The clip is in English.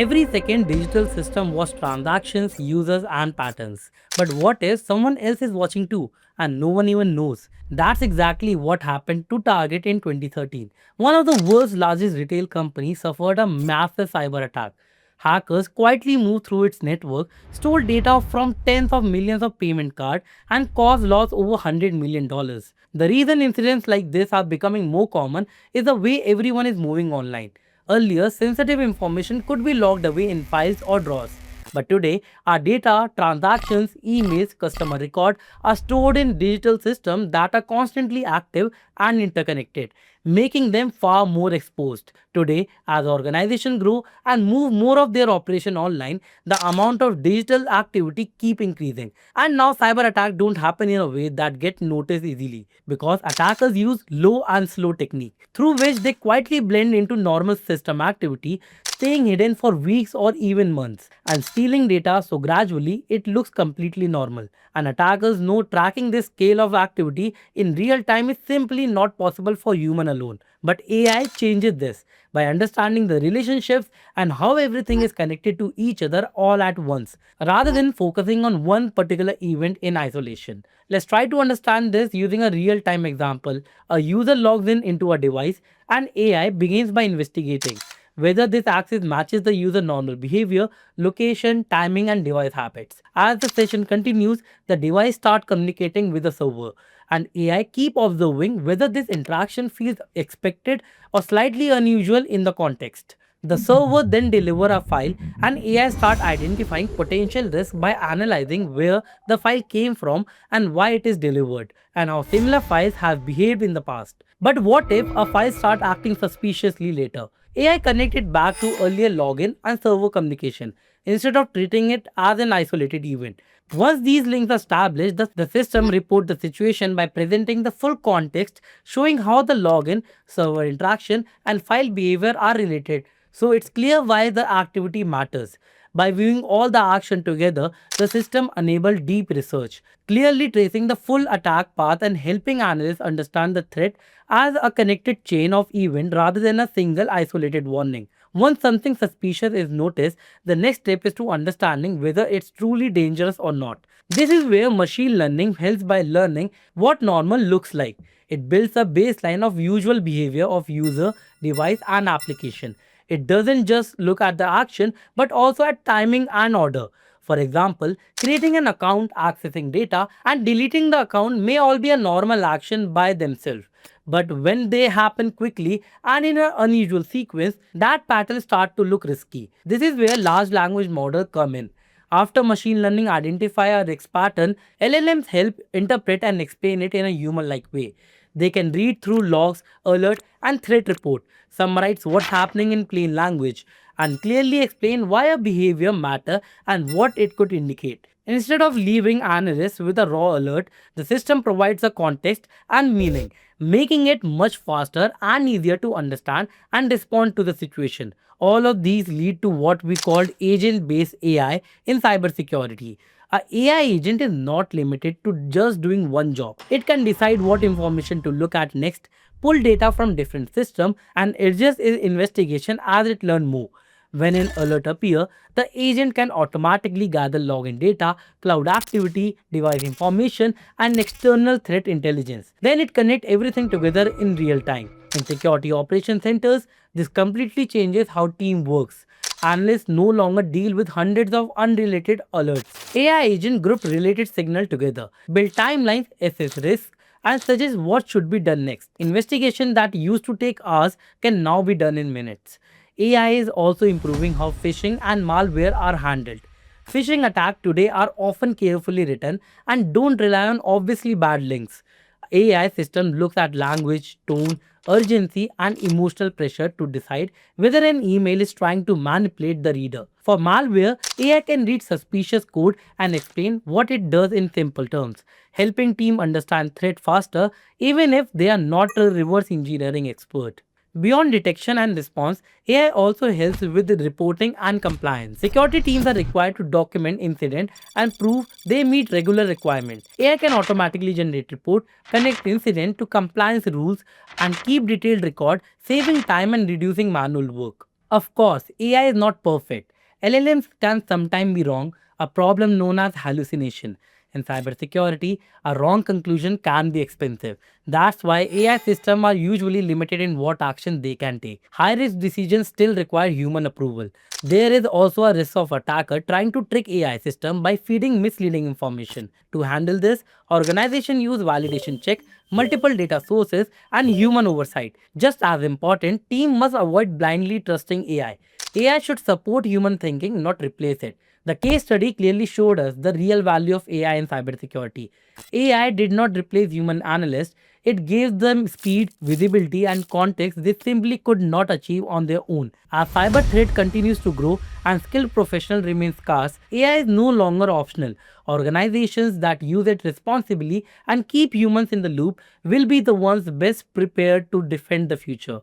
Every second digital system was transactions, users, and patterns. But what if someone else is watching too and no one even knows? That's exactly what happened to Target in 2013. One of the world's largest retail companies suffered a massive cyber attack. Hackers quietly moved through its network, stole data from tens of millions of payment cards, and caused loss over $100 million. The reason incidents like this are becoming more common is the way everyone is moving online. Earlier, sensitive information could be locked away in files or drawers. But today, our data, transactions, emails, customer record are stored in digital systems that are constantly active and interconnected, making them far more exposed. Today, as organizations grow and move more of their operation online, the amount of digital activity keep increasing. And now cyber attacks don't happen in a way that get noticed easily because attackers use low and slow technique through which they quietly blend into normal system activity, staying hidden for weeks or even months and stealing data so gradually it looks completely normal. And attackers know tracking this scale of activity in real time is simply not possible for human alone. But AI changes this by understanding the relationships and how everything is connected to each other all at once, rather than focusing on one particular event in isolation. Let's try to understand this using a real time example. A user logs in into a device and AI begins by investigating whether this access matches the user normal behavior, location, timing, and device habits. As the session continues, the device starts communicating with the server, and AI keep observing whether this interaction feels expected or slightly unusual in the context. The server then deliver a file and AI start identifying potential risk by analyzing where the file came from and why it is delivered and how similar files have behaved in the past. But what if a file start acting suspiciously later? AI connected back to earlier login and server communication instead of treating it as an isolated event. Once these links are established, the system report the situation by presenting the full context, showing how the login, server interaction, and file behavior are related. So it's clear why the activity matters. By viewing all the action together, the system enabled deep research, clearly tracing the full attack path and helping analysts understand the threat as a connected chain of events rather than a single isolated warning. Once something suspicious is noticed, the next step is to understanding whether it's truly dangerous or not. This is where machine learning helps by learning what normal looks like. It builds a baseline of usual behavior of user, device, and application. It doesn't just look at the action but also at timing and order. For example, creating an account, accessing data, and deleting the account may all be a normal action by themselves. But when they happen quickly and in an unusual sequence, that pattern starts to look risky. This is where large language models come in. After machine learning identify a risk pattern, LLMs help interpret and explain it in a human-like way. They can read through logs, alert, and threat report, summarize what's happening in plain language, and clearly explain why a behavior matter and what it could indicate. Instead of leaving analysts with a raw alert, the system provides a context and meaning, making it much faster and easier to understand and respond to the situation. All of these lead to what we call agent-based AI in cybersecurity. A AI agent is not limited to just doing one job. It can decide what information to look at next, pull data from different systems, and adjust its investigation as it learns more. When an alert appears, the agent can automatically gather login data, cloud activity, device information, and external threat intelligence. Then it connects everything together in real time. In security operation centers, this completely changes how team works. Analysts no longer deal with hundreds of unrelated alerts. AI agent group related signal together, build timelines, assess risk, and suggest what should be done next. Investigation that used to take hours can now be done in minutes. AI is also improving how phishing and malware are handled. Phishing attacks today are often carefully written and don't rely on obviously bad links. AI system looks at language, tone, urgency, and emotional pressure to decide whether an email is trying to manipulate the reader. For malware, AI can read suspicious code and explain what it does in simple terms, helping team understand threat faster even if they are not a reverse engineering expert. Beyond detection and response, AI also helps with the reporting and compliance. Security teams are required to document incident and prove they meet regular requirements. AI can automatically generate report, connect incident to compliance rules, and keep detailed record, saving time and reducing manual work. Of course, AI is not perfect. LLMs can sometimes be wrong, a problem known as hallucination. In cybersecurity, a wrong conclusion can be expensive. That's why AI systems are usually limited in what action they can take. High risk decisions still require human approval. There is also a risk of attacker trying to trick AI system by feeding misleading information. To handle this, organizations use validation check, multiple data sources, and human oversight. Just as important, team must avoid blindly trusting AI. AI should support human thinking, not replace it. The case study clearly showed us the real value of AI in cybersecurity. AI did not replace human analysts, it gave them speed, visibility, and context they simply could not achieve on their own. As cyber threat continues to grow and skilled professionals remain scarce, AI is no longer optional. Organizations that use it responsibly and keep humans in the loop will be the ones best prepared to defend the future.